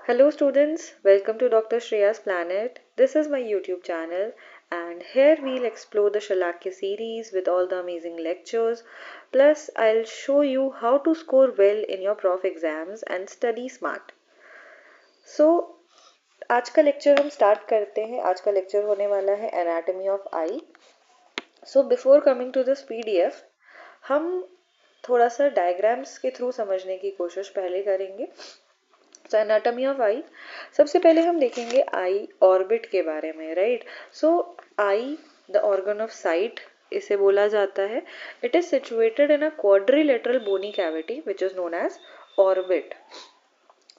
Hello students, welcome to Dr. Shreya's Planet. This is my YouTube channel and here we'll explore the Shalakya series with all the amazing lectures. Plus I'll show you how to score well in your prof exams and study smart. So आज का lecture हम start करते हैं. आज का lecture होने वाला है anatomy of eye. So before coming to this PDF हम थोड़ा सा डायग्राम्स के थ्रू समझने की कोशिश पहले करेंगे. सो एनाटॉमी ऑफ आई, सबसे पहले हम देखेंगे आई ऑर्बिट के बारे में, right. So eye the organ of sight इसे बोला जाता है. It is situated in a quadrilateral bony cavity which is known as orbit.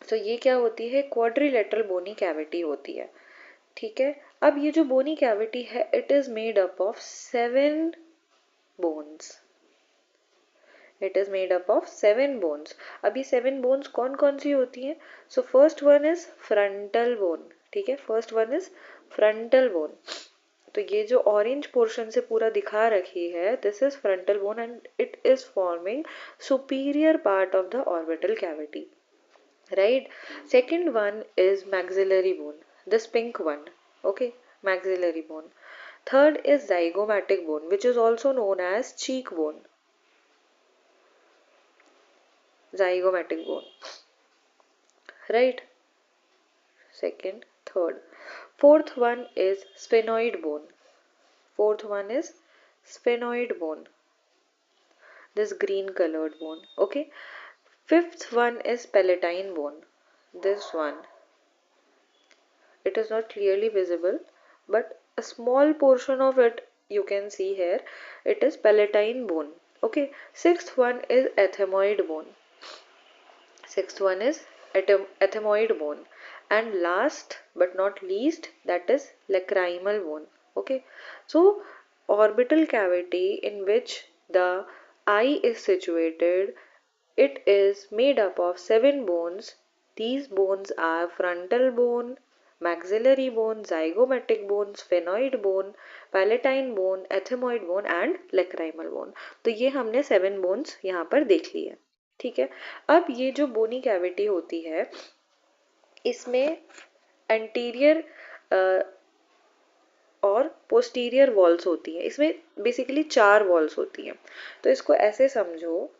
तो ये क्या होती है? क्वाड्रिलेटरल बोनी कैविटी होती है. ठीक है. अब ये जो बोनी कैविटी है it is made up of 7 bones. It is made up of 7 bones. अब ये 7 बोन्स कौन कौन सी होती हैं? So first one is frontal bone. ठीक है, first one is frontal bone. तो ये जो ऑरेंज पोर्शन से पूरा दिखा रखी है this is frontal bone and it is forming superior part of the orbital cavity, right. Second one is maxillary bone, this pink one. Okay, maxillary bone. Third is zygomatic bone which is also known as cheek bone. Zygomatic bone, right. Second, third. Fourth one is sphenoid bone. Fourth one is sphenoid bone, this green colored bone. Okay. Fifth one is palatine bone, this one. It is not clearly visible but a small portion of it you can see here. It is palatine bone. Okay. Sixth one is ethmoid bone. Sixth one is ethmoid bone. And last but not least, that is lacrimal bone. Okay. So orbital cavity in which the eye is situated, it is made up of 7 bones. These bones are frontal bone, maxillary bone, zygomatic bone, sphenoid bone, palatine bone, ethmoid bone and lacrimal bone. तो ये हमने 7 bones यहाँ पर देख लिए. ठीक है. अब ये जो बोनी कैविटी होती है इसमें एंटीरियर और पोस्टीरियर वॉल्स होती हैं. इसमें बेसिकली 4 वॉल्स होती हैं. तो इसको ऐसे समझो,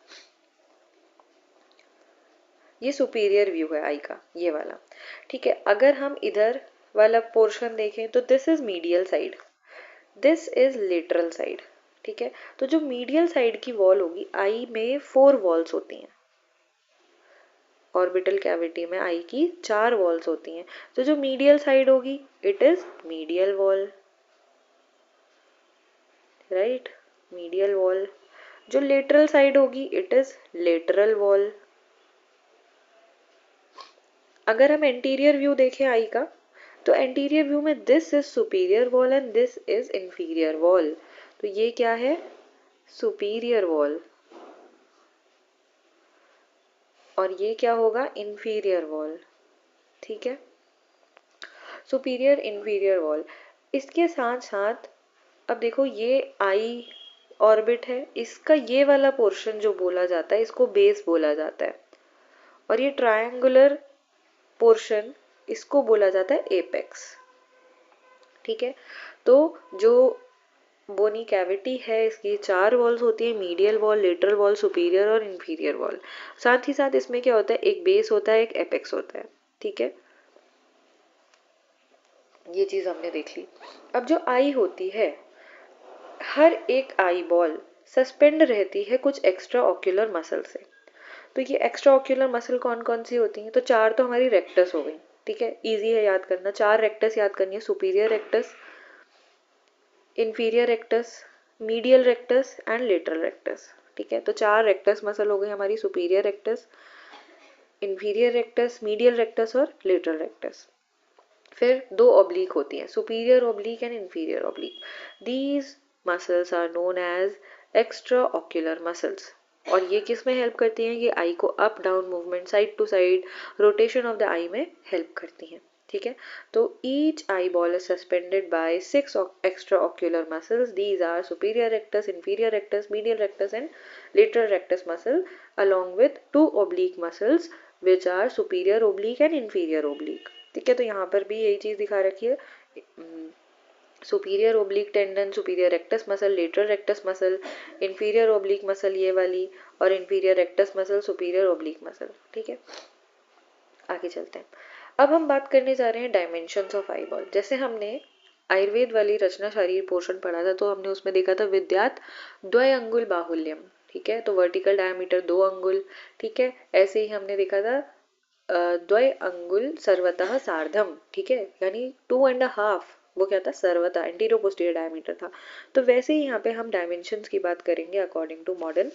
ये सुपीरियर व्यू है आई का, ये वाला. ठीक है. अगर हम इधर वाला पोर्शन देखें तो this is medial side, this is lateral side. ठीक है. तो जो मीडियल साइड की वॉल होगी, आई में 4 वॉल्स होती हैं. ऑर्बिटल कैविटी में आई की 4 वॉल्स होती हैं. तो जो मीडियल साइड होगी it is medial wall, right, medial wall. जो लेटरल साइड होगी इट इज लेटरल वॉल. अगर हम एंटीरियर व्यू देखें आई का तो एंटीरियर व्यू में this is superior wall and this is inferior wall. तो ये क्या है? Superior wall. और ये क्या होगा? Inferior wall. ठीक है. Superior inferior wall. इसके साथ साथ अब देखो ये आई ऑर्बिट है, इसका ये वाला पोर्शन जो बोला जाता है इसको बेस बोला जाता है. और ये ट्रायंगुलर पोर्शन इसको बोला जाता है एपेक्स. ठीक है. तो जो बोनी कैविटी है इसकी 4 वॉल्स होती है, medial wall, lateral wall, superior और इंफीरियर वॉल. साथ ही साथ इसमें क्या होता है? एक बेस होता है, एक एपेक्स होता है. ठीक है. ये चीज हमने देख ली. अब जो आई होती है, हर एक आई बॉल सस्पेंड रहती है कुछ एक्स्ट्रा ऑक्यूलर मसल से. तो ये एक्स्ट्रा ऑक्यूलर मसल कौन कौन सी होती हैं? तो 4 तो हमारी रेक्टस हो गई. ठीक है, इजी है याद करना. 4 रेक्टस याद करनी है, superior rectus, inferior rectus, medial rectus and lateral rectus. ठीक है. तो 4 रेक्टस मसल हो गई हमारी, superior rectus, inferior rectus, medial rectus और लेटरल रेक्टस. फिर 2 ऑब्लिक होती हैं, superior oblique and inferior oblique. These muscles are known as extra ocular muscles. और ये किस में हेल्प करती हैं? ये आई को up down movement, side to side rotation of the eye में हेल्प करती हैं. ठीक है. तो each eye ball is suspended by 6 extra ocular muscles. These are superior rectus, inferior rectus, medial rectus and lateral rectus muscle along with 2 oblique muscles which are superior oblique and inferior oblique. ठीक है, तो यहाँ पर भी यही चीज़ दिखा रखी है, superior oblique tendon, superior rectus muscle, lateral rectus muscle, inferior oblique muscle ये वाली, और inferior rectus muscle, superior oblique muscle. ठीक है, आगे चलते हैं। अब हम बात करने जा रहे हैं डायमेंशंस ऑफ आई बॉल। जैसे हमने आयुर्वेद वाली रचना शरीर पोषण पढ़ा था, तो हमने उसमें देखा था विद्यात द्वय अंगुल बाहुल्यम। ठीक है, तो वर्टिकल डायमीटर 2 अंगुल। ठीक है, ऐसे ही हमने देखा था द्वय अंगुल सर्वतः सार्धम। ठीक है, यानी 2.5, वो क्या था, सर्वथा एंटीरो पोस्टीरियर डायमीटर था। तो वैसे ही यहाँ पे हम डायमेंशंस की बात करेंगे अकॉर्डिंग टू मॉडर्न।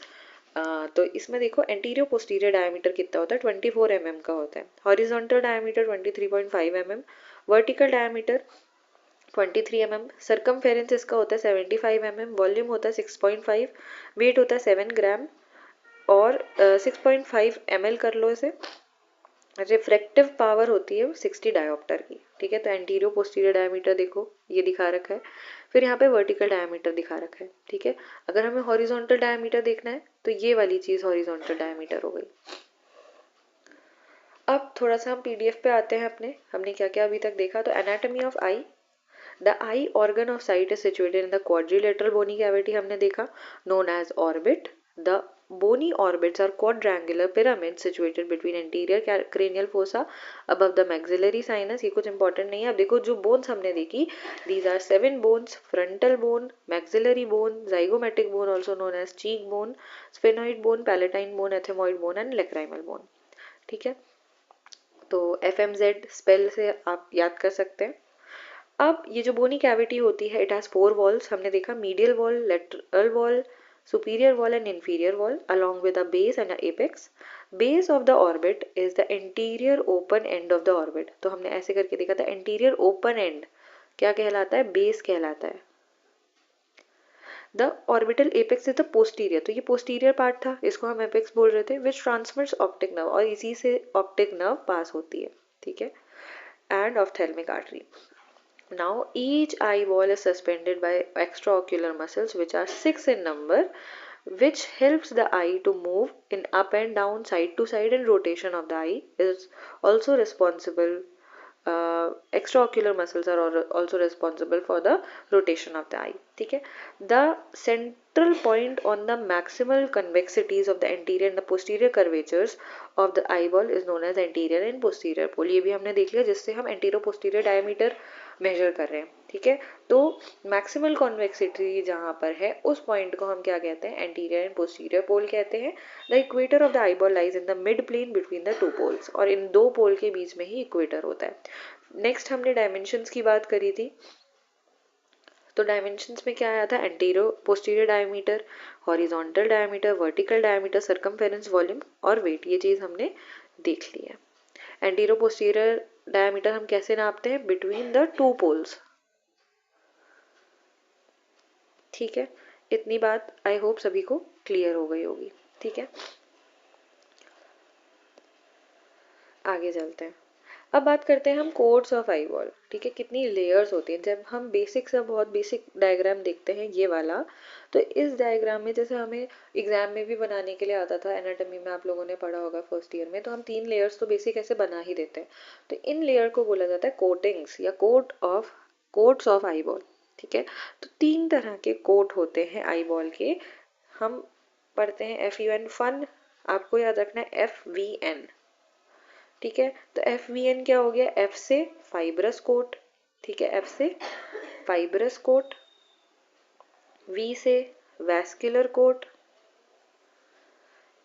तो इसमें देखो एंटीरियो पोस्टीरियर डायमीटर कितना होता है, 24 mm का होता है। Horizontal diameter 23.5 mm, vertical diameter 23 mm, circumference इसका होता है 75 mm, वॉल्यूम होता है 6.5, वेट होता है 7 ग्राम, और 6.5 ml कर लो इसे। रिफ्रैक्टिव पावर होती है 60 डायोप्टर की। ठीक है, तो एंटीरियो पोस्टीरियर डायमीटर देखो ये दिखा रखा है, फिर यहाँ पे वर्टिकल डायमीटर दिखा रखा है। ठीक है, अगर हमें हॉरिजॉन्टल डायमीटर देखना है तो ये वाली चीज हॉरिजॉन्टल डायमीटर हो गई। अब थोड़ा सा हम पीडीएफ पे आते हैं अपने, हमने क्या क्या अभी तक देखा। तो anatomy of eye, the eye organ of sight is situated in the quadrilateral bony cavity, हमने देखा, known as orbit. The bony orbits are quadrangular pyramids situated between anterior cranial fossa above the maxillary sinus। ये कुछ important नहीं है। अब देखो जो bones हमने देखी, these are 7 bones: frontal bone, maxillary bone, zygomatic bone also known as cheek bone, sphenoid bone, palatine bone, ethmoid bone and lacrimal bone। ठीक है, तो FMZ स्पेल से आप याद कर सकते हैं। अब ये जो बोनी कैविटी होती है, इट हैज 4 वॉल्स, हमने देखा, medial wall, lateral wall, superior wall and inferior wall along with a base and a apex। base of the orbit is the anterior open end of the orbit। तो हमने ऐसे करके देखा था, anterior open end क्या कहलाता है, base कहलाता है। the orbital apex is the posterior, तो ये posterior part था, इसको हम apex बोल रहे थे, which transmits optic nerve, और इसी से optic nerve पास होती है। ठीक है, and ophthalmic artery। Now each eyeball is suspended by extraocular muscles which are 6 in number, which helps the eye to move in up and down, side to side, and rotation of the eye is also responsible. Extraocular muscles are also responsible for the rotation of the eye। ठीक है, the central point on the maximal convexities of the anterior and the posterior curvatures of the eyeball is known as anterior and posterior pole। ये भी हमने देख लिया, जिससे हम antero posterior diameter major कर रहे हैं। ठीक है, तो मैक्सिमल कॉन्वेक्सिटी जहाँ पर है उस पॉइंट को हम क्या कहते हैं, एंटीरियर एंड पोस्टीरियर पोल कहते हैं। The equator of the eyeball lies in the mid plane between the 2 poles, और इन 2 पोल के बीच में ही इक्वेटर होता है। नेक्स्ट हमने डायमेंशंस की बात करी थी, तो डायमेंशंस में क्या आया था, anterior posterior diameter, horizontal diameter, vertical diameter, circumference, volume और वेट, ये चीज़ हमने देख ली है। एंटीरियर पोस्टीरियर डायमीटर हम कैसे नापते हैं, बिटवीन द 2 पोल्स। ठीक है, इतनी बात आई होप सभी को क्लियर हो गई होगी। ठीक है, आगे चलते हैं। अब बात करते हैं हम कोड्स ऑफ आईबॉल। ठीक है, कितनी लेयर्स होती हैं। जब हम बेसिक से बहुत बेसिक डायग्राम देखते हैं ये वाला, तो इस डायग्राम में जैसे हमें एग्जाम में भी बनाने के लिए आता था, एनाटॉमी में आप लोगों ने पढ़ा होगा फर्स्ट ईयर में, तो हम 3 लेयर्स तो बेसिक ऐसे बना ही देते हैं। तो इन लेयर को बोला जाता है कोटिंग्स या कोट्स ऑफ आईबॉल। ठीक है, तो 3 तरह के कोट होते हैं आईबॉल के। हम पढ़ते हैं FUN, फन आपको याद रखना है, FVN। ठीक है, तो FVN क्या हो गया, F से फाइब्रस कोट। ठीक है, F से फाइब्रस कोट, V से वैस्कुलर कोट,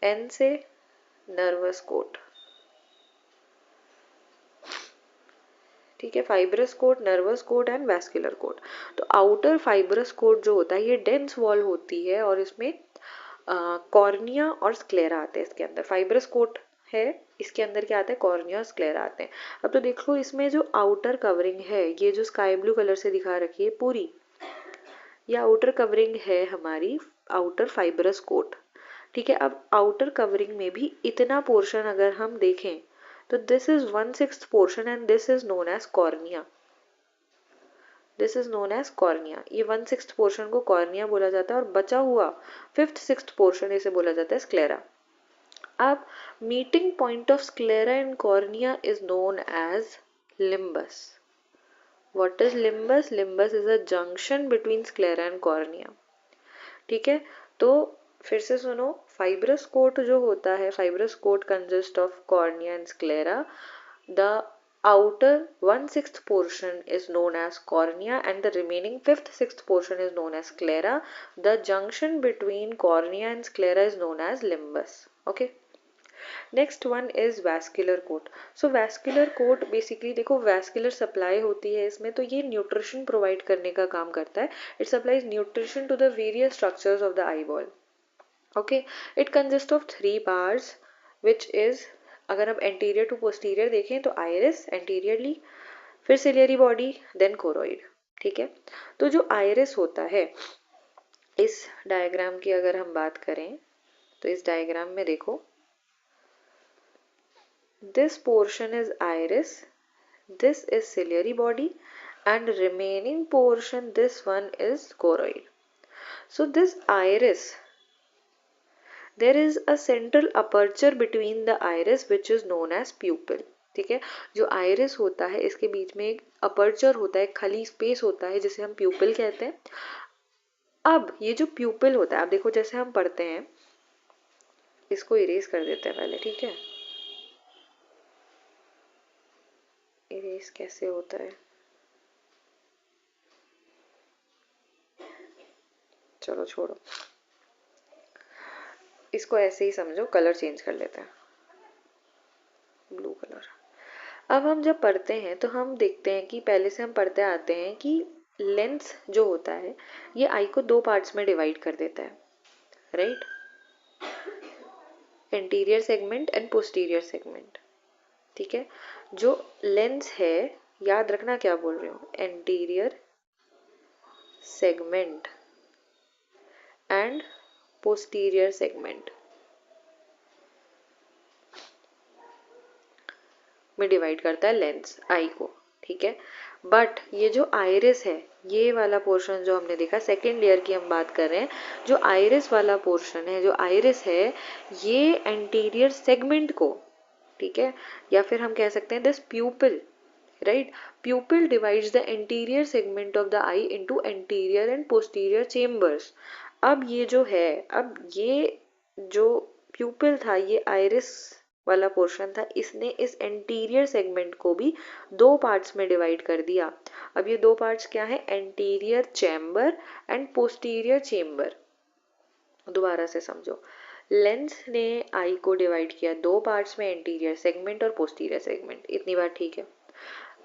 N से नर्वस कोट। ठीक है, fibrous coat, nervous coat and vascular coat. तो आउटर फाइब्रस कोट जो होता है ये डेंस वॉल होती है, और इसमें कॉर्निया और स्क्लेरा आते हैं इसके अंदर। फाइब्रस कोट है, इसके अंदर क्या आता है, कॉर्निया और स्क्लेरा आते हैं। अब तो देखो इसमें जो आउटर कवरिंग है, ये जो स्काई ब्लू कलर से दिखा रखी है पूरी, ये आउटर कवरिंग है हमारी आउटर फाइब्रस कोट। ठीक है, अब आउटर कवरिंग में भी इतना पोर्शन अगर हम देखें, तो this is 1/6 portion and this is known as cornea. This is known as cornea. ये 1/6 पोर्शन को कॉर्निया बोला जाता है, और बचा हुआ 5th 6th पोर्शन इसे बोला जाता है स्क्लेरा। अब meeting point of sclera and cornea is known as limbus. What is limbus? Limbus is a junction between sclera and cornea. ठीक है, तो फिर से सुनो, fibrous coat जो होता है, fibrous coat consists of cornea and sclera. The outer 1/6 portion is known as cornea and the remaining 5/6 portion is known as sclera. The junction between cornea and sclera is known as limbus. Okay. Next one is vascular coat. So vascular coat basically देखो vascular supply होती है इसमें, तो ये nutrition provide करने का काम करता है. It supplies nutrition to the various structures of the eyeball. Okay, it consist of 3 parts which is, अगर हम एंटीरियर टू पोस्टीरियर देखें तो आइरिस एंटीरियरली, फिर सिलियरी बॉडी, देन कोरोइड. ठीक है, तो जो आइरिस होता है, इस डायग्राम की अगर हम बात करें तो इस डायग्राम में देखो, this portion is iris, this is ciliary body, and remaining portion, this one is choroid. So this iris, there is a central aperture between the iris which is known as pupil. ठीक है, जो iris होता है इसके बीच में एक aperture होता है, खाली स्पेस होता है जिसे हम प्यूपिल कहते हैं. अब ये जो प्यूपिल होता है, आप देखो जैसे हम पढ़ते हैं, इसको इरेज कर देते हैं पहले. ठीक है, इरेज कैसे होता है, चलो छोड़ो, इसको ऐसे ही समझो, कलर चेंज कर लेते हैं, ब्लू कलर. अब हम जब पढ़ते हैं तो हम देखते हैं कि पहले से हम पढ़ते आते हैं कि लेंस जो होता है ये आई को 2 पार्ट्स में डिवाइड कर देता है. Right, anterior segment and posterior segment. ठीक है, जो लेंस है, याद रखना क्या बोल रही हूँ, anterior segment and posterior segment में डिवाइड करता है लेंस आई को. ठीक है, बट ये जो आइरिस है, ये वाला पोर्शन जो हमने देखा, सेकेंड लेयर की हम बात कर रहे हैं, जो आइरिस वाला पोर्शन है, जो आइरिस है, ये एंटीरियर सेगमेंट को, ठीक है, या फिर हम कह सकते हैं this प्यूपिल, right, प्यूपिल divides the anterior segment of the I into anterior and posterior chambers. अब ये जो है, अब ये जो प्यूपिल था, ये आइरिस वाला पोर्शन था, इसने इस एंटीरियर सेगमेंट को भी 2 पार्ट्स में डिवाइड कर दिया. अब ये 2 पार्ट्स क्या है, anterior chamber and posterior chamber. दोबारा से समझो, लेंस ने आई को डिवाइड किया 2 पार्ट्स में, एंटीरियर सेगमेंट और पोस्टीरियर सेगमेंट. इतनी बात ठीक है.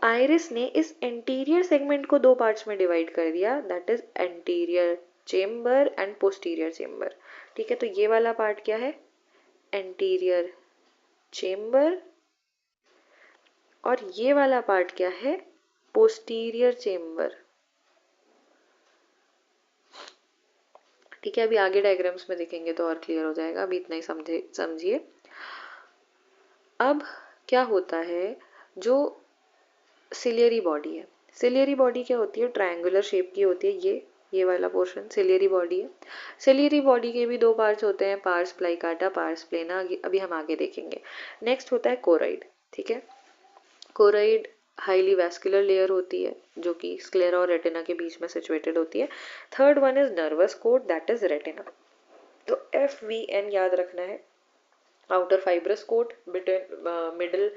आइरिस ने इस एंटीरियर सेगमेंट को 2 पार्ट्स में डिवाइड कर दिया, that is anterior chamber and posterior chamber. ठीक है, तो ये वाला पार्ट क्या है, एंटीरियर चेम्बर, और ये वाला पार्ट क्या है, पोस्टीरियर चेम्बर. ठीक है, अभी आगे डायग्राम्स में देखेंगे तो और क्लियर हो जाएगा, अभी इतना ही समझिए. अब क्या होता है, जो सिलियरी बॉडी है, सिलियरी बॉडी क्या होती है, ट्रायंगुलर शेप की होती है. ये वाला पोर्शन सिलियरी बॉडी है. सिलियरी बॉडी के भी 2 पार्ट्स होते हैं, पार्स प्लाइकाटा, पार्स प्लेना, अभी हम आगे देखेंगे. नेक्स्ट होता है कोराइड. ठीक है, कोराइड हाईली वैस्कुलर लेयर होती है जो कि स्क्लेरा और रेटिना के बीच में सिचुएटेड होती है. Third one is nervous coat, that is retina. तो FVN याद रखना है, outer fibrous coat, middle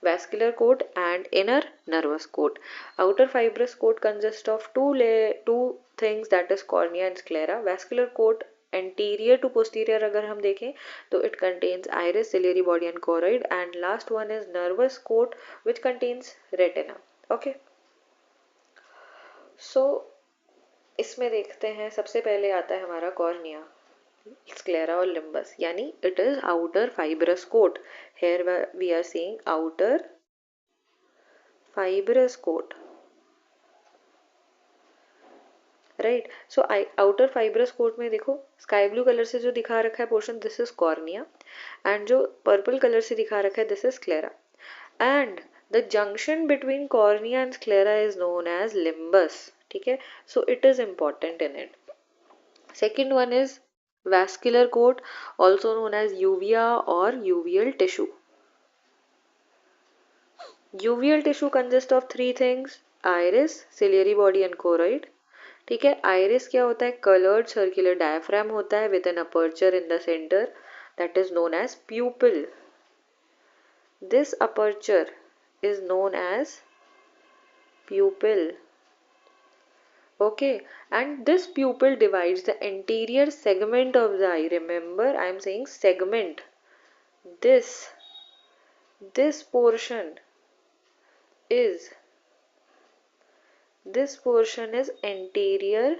vascular coat and inner nervous coat. Outer fibrous coat consists of two things, that is cornea and sclera. Vascular coat anterior to posterior अगर हम देखें तो it contains iris, ciliary body and choroid, and last one is nervous coat which contains retina. Okay, so इसमें देखते हैं, सबसे पहले आता है हमारा कॉर्निया, स्क्लेरा और लिम्बस, यानी it is outer fibrous coat. Here we are seeing outer fibrous coat, right. So outer fibrous coat में देखो, स्काई ब्लू कलर से जो दिखा रखा है portion, this is cornea, and जो पर्पल कलर से दिखा रखा है, this is sclera, and the junction between cornea and sclera is known as limbus. ठीक है, so it is important in it. Second one is vascular coat, also known as uvea or uveal tissue. Uveal tissue consists of three things: iris, ciliary body and choroid. ठीक है, iris क्या होता है? colored circular diaphragm होता है with an aperture in the center that is known as pupil. This aperture is known as pupil. Okay, and this pupil divides the anterior segment of the eye. Remember, I am saying segment. This portion is anterior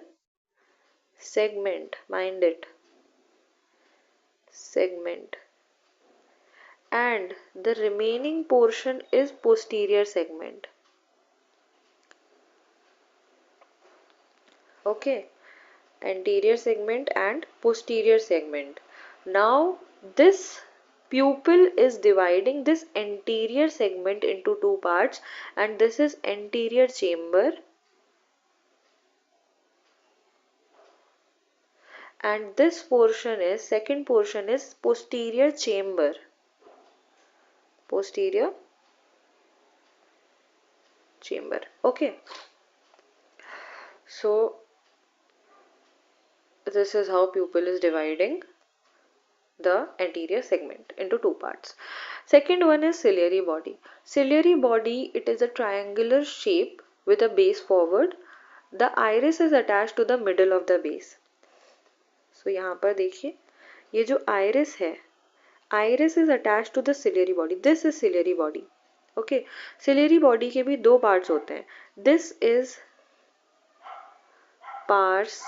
segment. Mind it, segment. And the remaining portion is posterior segment. Okay, anterior segment and posterior segment. Now this pupil is dividing this anterior segment into two parts, and this is anterior chamber and this portion is, second portion is posterior chamber. Posterior chamber. Okay, so this is how pupil is dividing the anterior segment into two parts. Second one is ciliary body. Ciliary body, it is a triangular shape with a base forward. The iris is attached to the middle of the base. So यहाँ पर देखिए, ये जो iris है, iris is attached to the ciliary body. This is ciliary body. Okay, ciliary body के भी दो parts होते हैं. This is pars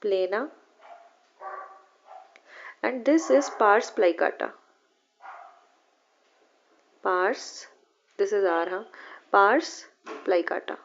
plana and this is pars plicata. Pars, this is R, huh? Pars plicata.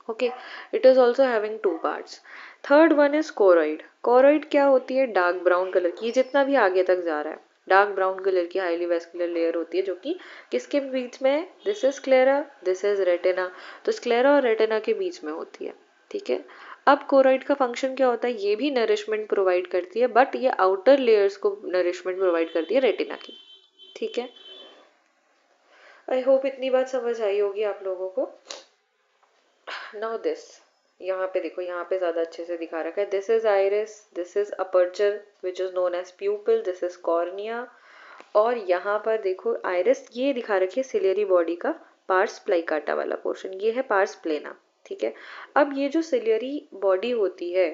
Okay, it is also having two parts. Third one is choroid. Choroid क्या होती है? Dark brown colour की, जितना भी आगे तक जा रहा है डार्क ब्राउन कलर की हाईली वेस्कुलर लेयर होती है, जो कि किसके बीच में है? This is sclera, this is retina. तो स्क्लेरा और रेटिना के बीच में होती है. ठीक है, अब कोरोइड का फंक्शन क्या होता है? ये भी नरिशमेंट प्रोवाइड करती है, बट ये आउटर लेयर्स को नरिशमेंट प्रोवाइड करती है रेटिना की. ठीक है, आई होप इतनी बात समझ आई होगी आप लोगों को. नाउ दिस, यहाँ पे देखो, यहाँ पे ज्यादा अच्छे से दिखा रखा है. This is iris, this is aperture which is known as pupil, this is cornea. और यहाँ पर देखो आइरिस, ये दिखा रखी है सिलियरी बॉडी का पार्स प्लाइकाटा वाला पोर्शन, ये है पार्स प्लेना. ठीक है, अब ये जो सिलियरी बॉडी होती है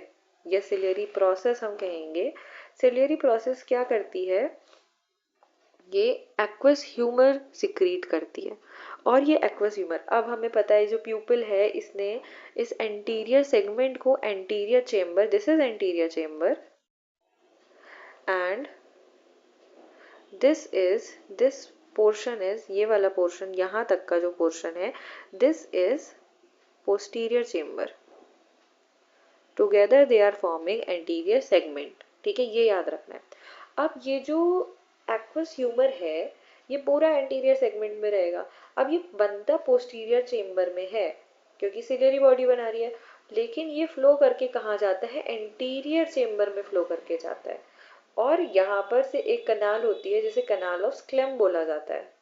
या सिलियरी प्रोसेस हम कहेंगे, सिलियरी प्रोसेस क्या करती है? ये एक्वस ह्यूमर सिक्रीट करती है. और ये एक्वस ह्यूमर, अब हमें पता है जो प्यूपिल है इसने इस एंटीरियर सेगमेंट को anterior chamber, this is anterior chamber and this portion is, ये वाला पोर्शन यहाँ तक का जो पोर्शन है, this is posterior chamber. Together they are forming anterior segment. ठीक है, ये याद रखना है. अब ये जो एक्वस ह्यूमर है ये पूरा एंटीरियर सेगमेंट में रहेगा. अब ये बनता पोस्टीरियर चेम्बर में है क्योंकि सिलियरी बॉडी बना रही है, लेकिन ये फ्लो करके कहाँ जाता है? एंटीरियर चेम्बर में फ्लो करके जाता है. और यहाँ पर से एक कनाल होती है जिसे कनाल ऑफ स्क्लेम बोला जाता है.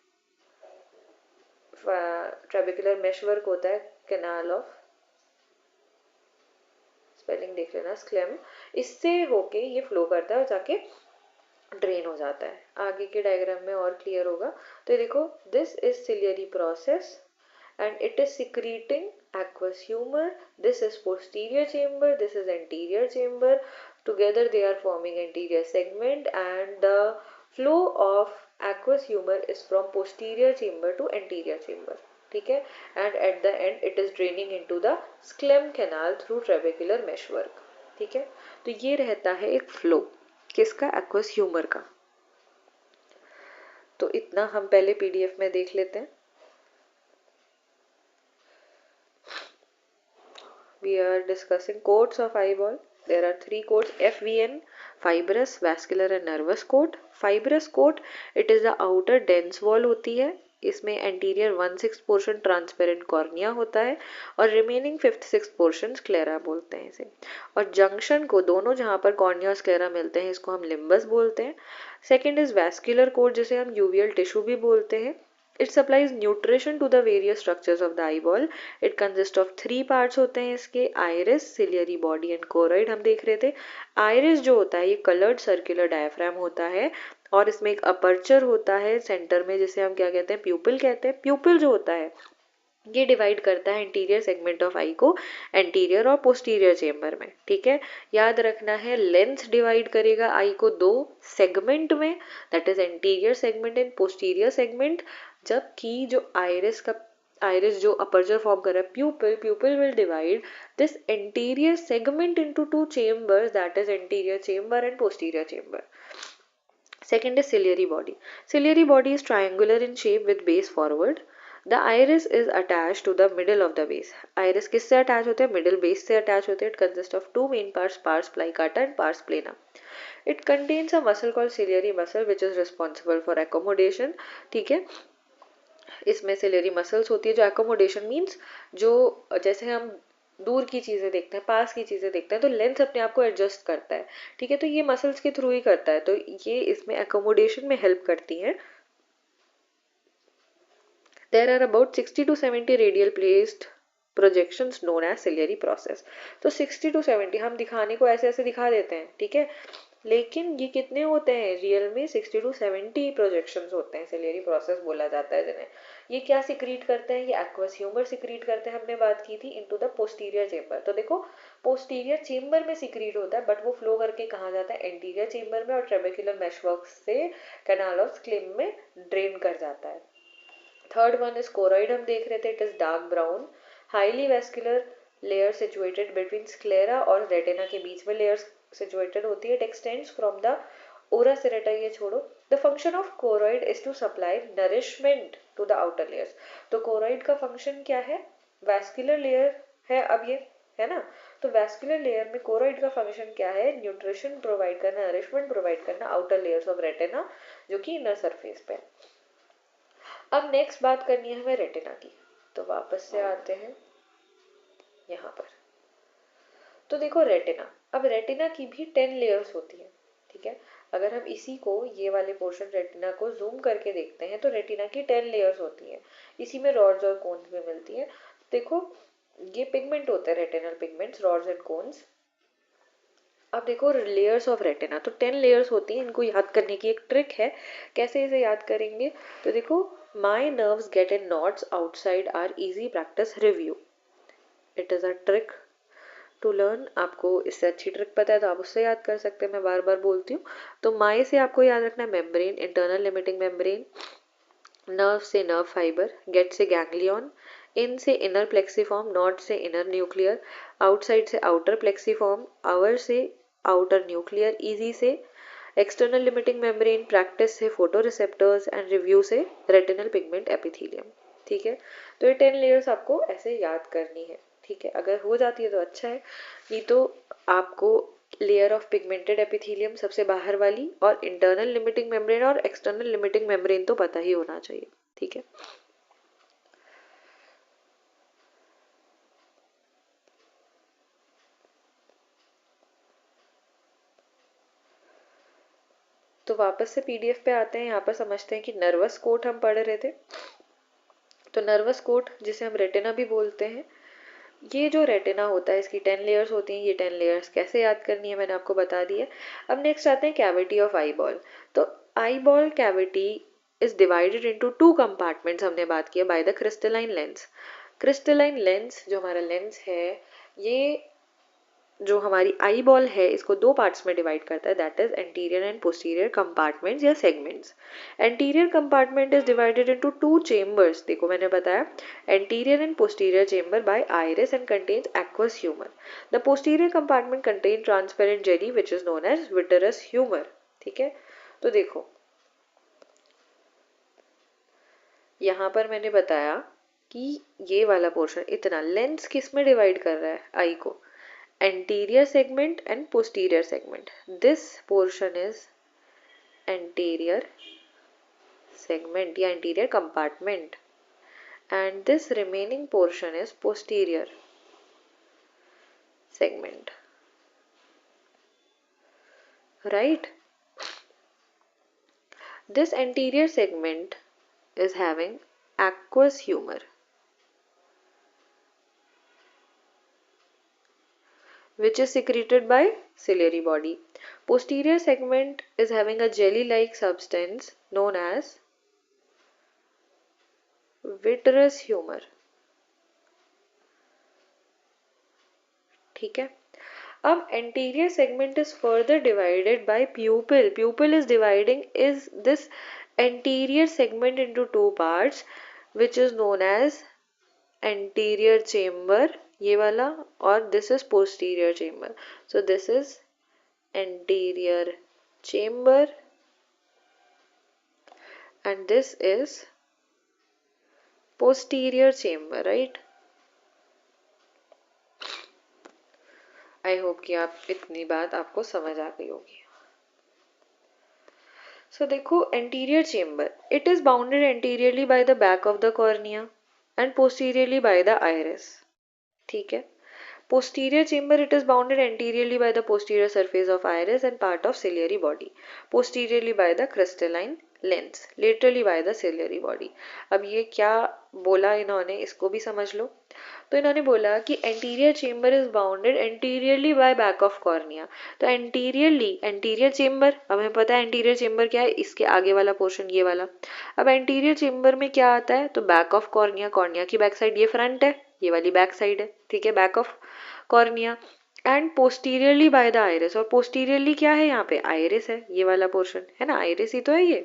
ट्रेबेकुलर मेशवर्क होता है, कनाल ऑफ, स्पेलिंग देख लेना, स्क्लेम. इससे होके ये फ्लो करता है और जाके ड्रेन हो जाता है. आगे के डायग्राम में और क्लियर होगा. तो देखो, this is ciliary process and it is secreting aqueous humor. This is posterior chamber, this is anterior chamber. Together they are forming anterior segment and the flow of aqueous humor is from posterior chamber to anterior chamber. ठीक है, and at the end it is draining into the sclem canal through trabecular meshwork. ठीक है, तो ये रहता है एक flow किसका? aqueous humor का. तो इतना हम पहले पीडीएफ में देख लेते हैं. We are discussing coats of eyeball. There are three coats: FVN, fibrous, vascular and nervous coat. Fibrous coat, it is the outer dense wall होती है इसमें एंटीरियर 1/6 पोर्शन ट्रांसपेरेंट कॉर्निया होता है और रिमेनिंग 5th-6th पोर्शन स्क्लेरा बोलते हैं इसे। और जंक्शन को दोनों जहाँ पर कॉर्निया और स्क्लेरा मिलते हैं इसको हम लिम्बस बोलते हैं। सेकेंड इज वैस्कुलर कोड जिसे हम यूवियल टिश्यू भी बोलते हैं। It supplies nutrition to the various structures of the eyeball. It consists of 3 parts होते हैं इसके, iris, ciliary body and choroid हम देख रहे थे। iris जो होता है ये colored circular diaphragm होता है और इसमें एक अपर्चर होता है सेंटर में जिसे हम क्या कहते हैं, प्यूपिल कहते हैं। प्यूपिल जो होता है ये डिवाइड करता है इंटीरियर सेगमेंट ऑफ आई को एंटीरियर और पोस्टीरियर चेम्बर में, ठीक है। याद रखना है लेंस डिवाइड करेगा आई को दो सेगमेंट में, that is anterior segment and posterior segment, जबकि जो आइरिस जो अपर्चर फॉर्म कर रहा है प्यूपिल will divide this anterior segment into 2 chambers, that is anterior chamber and posterior chamber. Second is ciliary body. Ciliary body is triangular in shape with base forward. The iris is attached to the middle of the base. Iris किससे attach होते हैं? Middle base से attach होते हैं. It consists of two main parts, pars plicata and pars plana. It contains a muscle called ciliary muscle which is responsible for accommodation. ठीक है, इसमें ciliary muscles होती है जो एकोमोडेशन मीन्स जो जैसे हम दूर की चीज़ें देखते हैं, पास की चीज़ें देखते हैं तो लेंस अपने आप को एडजस्ट करता है, ठीक है, तो ये मसल्स के थ्रू ही करता है, तो ये इसमें एकोमोडेशन में हेल्प करती हैं। There are about 60 to 70 radial placed projections known as ciliary process. तो 60 to 70 हम दिखाने को ऐसे ऐसे दिखा देते हैं, ठीक है, लेकिन ये कितने होते हैं रियल में? 60 to 70 प्रोजेक्शंस होते हैं, सिलियरी प्रोसेस बोला जाता है जिन्हें। ये क्या सिक्रीट करते हैं? ये एक्वस ह्यूमर सिक्रीट करते हैं, हमने बात की थी, इनटू द पोस्टीरियर चेम्बर। तो देखो पोस्टीरियर चेम्बर में सिक्रीट होता है बट वो फ्लो करके कहाँ जाता है? एंटीरियर चेम्बर में, और ट्रेबेक्युलर मेशवर्क से कैनाल ऑफ स्क्लिम में ड्रेन कर जाता है। थर्ड वन इज कोरॉइड हम देख रहे थे, it is dark brown highly vascular layer situated between sclera और रेटिना के बीच में लेयर सिचुएटेड होती है। It extends from the ora serrata, ये छोड़ो। The function of choroid is to supply nourishment to the outer layers. तो choroid का फंक्शन क्या है? वैस्कुलर लेयर है, अब ये है ना, तो वैस्कुलर लेयर में कोरॉइड का फंक्शन क्या है? न्यूट्रिशन प्रोवाइड करना, नरिशमेंट प्रोवाइड करना आउटर लेयर्स ऑफ रेटिना जो कि इनर सरफेस पे। अब नेक्स्ट बात करनी है हमें रेटिना की, तो वापस से आते हैं यहाँ पर। तो देखो रेटिना, अब रेटिना की भी 10 लेयर्स होती है, ठीक है। अगर हम इसी को, ये वाले पोर्शन रेटिना को जूम करके देखते हैं तो रेटिना की 10 लेयर्स होती है, इसी में रॉड्स और कोन्स भी मिलती है। देखो ये पिगमेंट होते हैं retinal pigments, rods and cones. अब देखो लेयर्स ऑफ रेटिना, तो 10 लेयर्स होती हैं, इनको याद करने की एक ट्रिक है, कैसे इसे याद करेंगे? तो देखो my nerves get in knots outside are easy practice review, it is a trick to learn. आपको इससे अच्छी ट्रिक पता है तो आप उससे याद कर सकते हैं, मैं बार बार बोलती हूँ। तो माई से आपको याद रखना है membrane, internal limiting membrane, nerve से नर्व फाइबर, गेट से गैंग्लियन, इन से इनर प्लेक्सीफॉर्म, नॉट से इनर न्यूक्लियर, आउटसाइड से आउटर प्लेक्सीफॉर्म, आवर से आउटर न्यूक्लियर, इजी से एक्सटर्नल लिमिटिंग मेम्ब्रेन, प्रैक्टिस से फोटो रिसेप्टर्स एंड रिव्यू से रेटिनल पिगमेंट एपिथेलियम, ठीक है। तो ये 10 लेयर्स आपको ऐसे याद करनी है, ठीक है, अगर हो जाती है तो अच्छा है, नहीं तो आपको लेयर ऑफ पिगमेंटेड एपिथेलियम सबसे बाहर वाली और इंटरनल लिमिटिंग मेम्ब्रेन और एक्सटर्नल लिमिटिंग मेम्ब्रेन तो पता ही होना चाहिए, ठीक है। तो वापस से पीडीएफ पे आते हैं, यहाँ पर समझते हैं कि नर्वस कोट हम पढ़ रहे थे। तो नर्वस कोट जिसे हम रेटिना भी बोलते हैं, ये जो रेटिना होता है इसकी 10 लेयर्स होती हैं। ये 10 लेयर्स कैसे याद करनी है मैंने आपको बता दी है। अब नेक्स्ट आते हैं कैविटी ऑफ आई बॉल। तो eye ball cavity is divided into 2 compartments, हमने बात किया by the crystalline lens. Crystalline lens जो हमारा लेंस है, ये जो हमारी आई बॉल है इसको 2 पार्ट्स में डिवाइड करता है, that is anterior and posterior compartments या segments. Anterior compartment is divided into 2 chambers, देखो मैंने बताया anterior and posterior chamber by iris and contains aqueous humour. The posterior compartment contain transparent jelly which is known as vitreous humour, ठीक है। तो देखो यहाँ पर मैंने बताया कि ये वाला पोर्शन इतना लेंस किस में डिवाइड कर रहा है आई को? anterior segment and posterior segment. This portion is anterior segment या anterior compartment, and this remaining portion is posterior segment, right? This anterior segment is having aqueous humor, which is secreted by ciliary body. Posterior segment is having a jelly-like substance known as vitreous humor. ठीक है. अब anterior segment is further divided by pupil. Pupil is dividing is this anterior segment into two parts, which is known as anterior chamber, ये वाला, और this is posterior chamber. So this is anterior chamber and this is posterior chamber, right? I hope कि आप इतनी बात आपको समझ आ गई होगी. सो देखो, anterior chamber, it is bounded anteriorly by the back of the cornea and posteriorly by the iris. ठीक है. Posterior chamber, it is bounded anteriorly by the posterior surface of iris and part of ciliary body. Posteriorly by the crystalline lens. Laterally by the ciliary body. अब ये क्या बोला इन्होंने, इसको भी समझ लो. तो इन्होंने बोला कि anterior chamber is bounded anteriorly by back of cornea. तो anteriorly, anterior chamber, हमें पता है anterior chamber क्या है, इसके आगे वाला पोर्शन ये वाला. अब anterior chamber में क्या आता है, तो back of cornea, cornea की बैक साइड ये फ्रंट है, ये वाली बैक साइड है. ठीक है, back of cornea and posteriorly by the iris. और पोस्टीरियरली क्या है, यहाँ पे आइरिस है, ये वाला पोर्शन है ना, आइरिस ही तो है ये.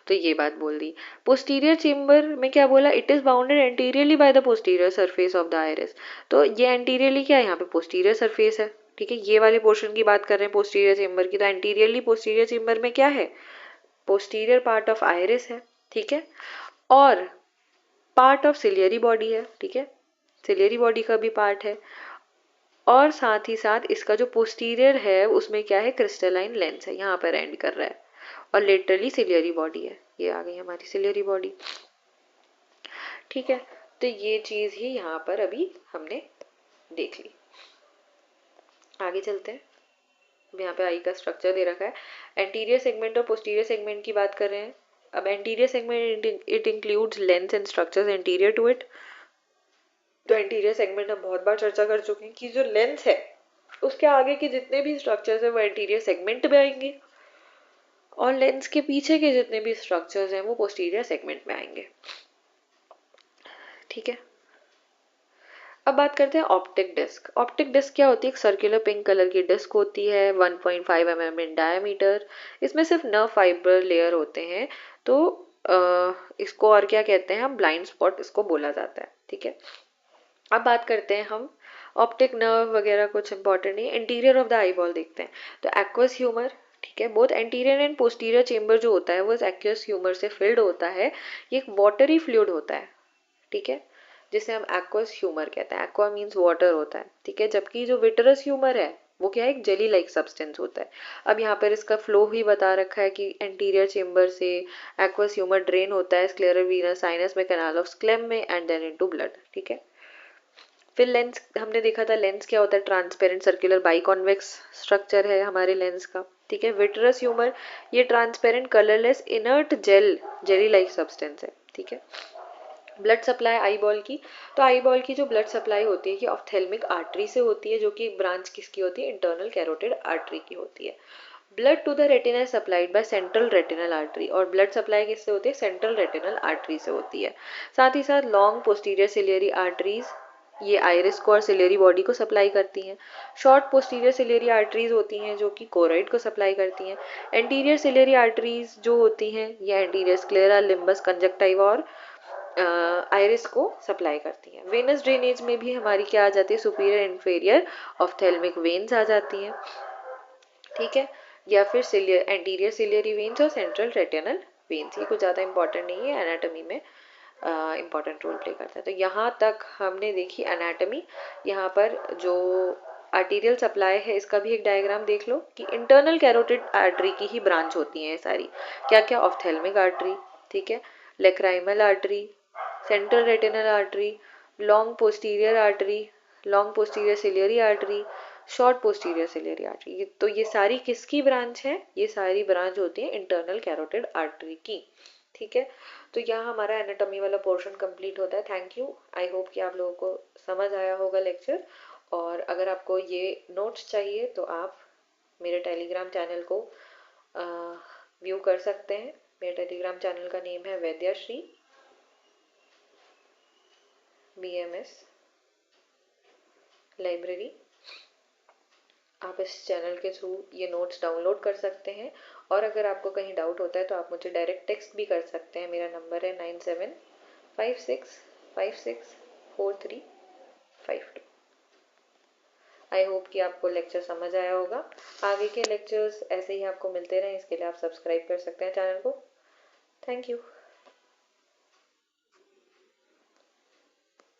तो ये बात बोल दी. पोस्टीरियर चेम्बर में क्या बोला, it is bounded anteriorly by the posterior surface of the iris. तो ये एंटीरियरली क्या है, यहाँ पे पोस्टीरियर सरफेस है. ठीक है, ये वाले पोर्शन की बात कर रहे हैं पोस्टीरियर चेम्बर की. तो एंटीरियरली पोस्टीरियर चेम्बर में क्या है, पोस्टीरियर पार्ट ऑफ आइरिस है. ठीक है, और पार्ट ऑफ सिलियरी बॉडी है. ठीक है, सिलियरी बॉडी का भी पार्ट है, और साथ ही साथ इसका जो पोस्टीरियर है उसमें क्या है, क्रिस्टलाइन लेंस है, यहाँ पर एंड कर रहा है, और लेटरली सिलियरी बॉडी है. ये आ गई हमारी सिलियरी बॉडी. ठीक है, तो ये चीज ही यहाँ पर अभी हमने देख ली. आगे चलते हैं. यहाँ पे आई का स्ट्रक्चर दे रखा है. एंटीरियर सेगमेंट और पोस्टीरियर सेगमेंट की बात कर रहे हैं. अब anterior segment it includes lens and structures anterior to it. तो एंटीरियर सेगमेंट हम बहुत बार चर्चा कर चुके हैं कि जो लेंस है उसके आगे के जितने भी स्ट्रक्चर्स है वो एंटीरियर सेगमेंट में आएंगे, और लेंस के पीछे के जितने भी स्ट्रक्चर्स हैं वो पोस्टीरियर सेगमेंट में आएंगे. ठीक है, अब बात करते हैं ऑप्टिक डिस्क. ऑप्टिक डिस्क क्या होती है, एक सर्कुलर पिंक कलर की डिस्क होती है, 1.5 mm इन डायमीटर. इसमें सिर्फ नर्व फाइबर लेयर होते हैं. तो इसको और क्या कहते हैं हम, ब्लाइंड स्पॉट इसको बोला जाता है. ठीक है, अब बात करते हैं हम ऑप्टिक नर्व वगैरह कुछ इंपॉर्टेंट नहीं. Interior of the eye ball देखते हैं. तो एक्वस ह्यूमर, ठीक है, both anterior and posterior chamber जो होता है वो इस एक्वस ह्यूमर से फिल्ड होता है. ये एक वाटरी फ्लूइड होता है. ठीक है, जिसे हम एक्वस ह्यूमर कहते हैं. एक्वा मीन्स वाटर होता है. ठीक है, जबकि जो विटरस ह्यूमर है वो क्या है, एक जेली लाइक सब्सटेंस होता है. अब यहाँ पर इसका फ्लो ही बता रखा है कि एंटीरियर चेम्बर से एक्वस ह्यूमर ड्रेन होता है स्क्लेरल वीनस साइनस में, कैनाल ऑफ स्क्लेम में, एंड देन इनटू ब्लड. ठीक है, फिर लेंस हमने देखा था, लेंस क्या होता है, ट्रांसपेरेंट सर्कुलर बाइकॉन्वेक्स स्ट्रक्चर है हमारे लेंस का. ठीक है, विट्रस ह्यूमर ये transparent colourless inert jelly like substance है. ठीक है, ब्लड सप्लाई आई बॉल की. तो आई बॉल की जो ब्लड सप्लाई होती है कि ऑफ्थेल्मिक आर्टरी से होती है, जो कि ब्रांच किसकी होती है, इंटरनल कैरोटिड आर्टरी की होती है. Blood to the retina is supplied by central retinal artery. और ब्लड सप्लाई किससे होती है, सेंट्रल रेटिनल आर्टरी से होती है. साथ ही साथ लॉन्ग पोस्टीरियर सिलियरी आर्टरीज ये आइरिस को और सिलियरी बॉडी को सप्लाई करती हैं. शॉर्ट पोस्टीरियर सिलियरी आर्टरीज होती हैं जो कि कोरोइड को सप्लाई करती हैं. एंटीरियर सिलियरी आर्टरीज जो होती हैं ये एंटीरियर स्क्लेरा, लिम्बस, कंजक्टिवा और आइरिस को सप्लाई करती हैं. वेनस ड्रेनेज में भी हमारी क्या आ जाती है, सुपीरियर इन्फीरियर ऑफ्थेल्मिक वेन्स आ जाती हैं. ठीक है, या फिर एंटीरियर सिलियरी वेन्स और सेंट्रल रेटिनल वेन्स. ये कुछ ज़्यादा इंपॉर्टेंट नहीं है, एनाटॉमी में इम्पॉर्टेंट रोल प्ले करता है. तो यहाँ तक हमने देखी एनाटॉमी. यहाँ पर जो आर्टीरियल सप्लाई है, इसका भी एक डायग्राम देख लो कि इंटरनल कैरोटिड आर्टरी की ही ब्रांच होती हैं ये सारी। क्या क्या? ऑफ्थेल्मिक आर्टरी, ठीक है, lacrimal artery, central retinal artery, long posterior artery, long posterior ciliary artery, short posterior ciliary artery. तो ये सारी किसकी ब्रांच है? ये सारी ब्रांच होती है इंटरनल कैरोटिड आर्टरी की, ठीक है। तो यहाँ हमारा एनाटॉमी वाला पोर्शन कंप्लीट होता है। Thank you. आई होप कि आप लोगों को समझ आया होगा लेक्चर। और अगर आपको ये नोट्स चाहिए तो आप मेरे टेलीग्राम चैनल को व्यू कर सकते हैं। मेरे टेलीग्राम चैनल का नेम है वैद्याश्री BMS लाइब्रेरी। आप इस चैनल के थ्रू ये नोट्स डाउनलोड कर सकते हैं। और अगर आपको कहीं डाउट होता है तो आप मुझे डायरेक्ट टेक्स्ट भी कर सकते हैं। मेरा नंबर है 9756564352। आई होप कि आपको लेक्चर समझ आया होगा। आगे के लेक्चर्स ऐसे ही आपको मिलते रहें, इसके लिए आप सब्सक्राइब कर सकते हैं चैनल को। Thank you.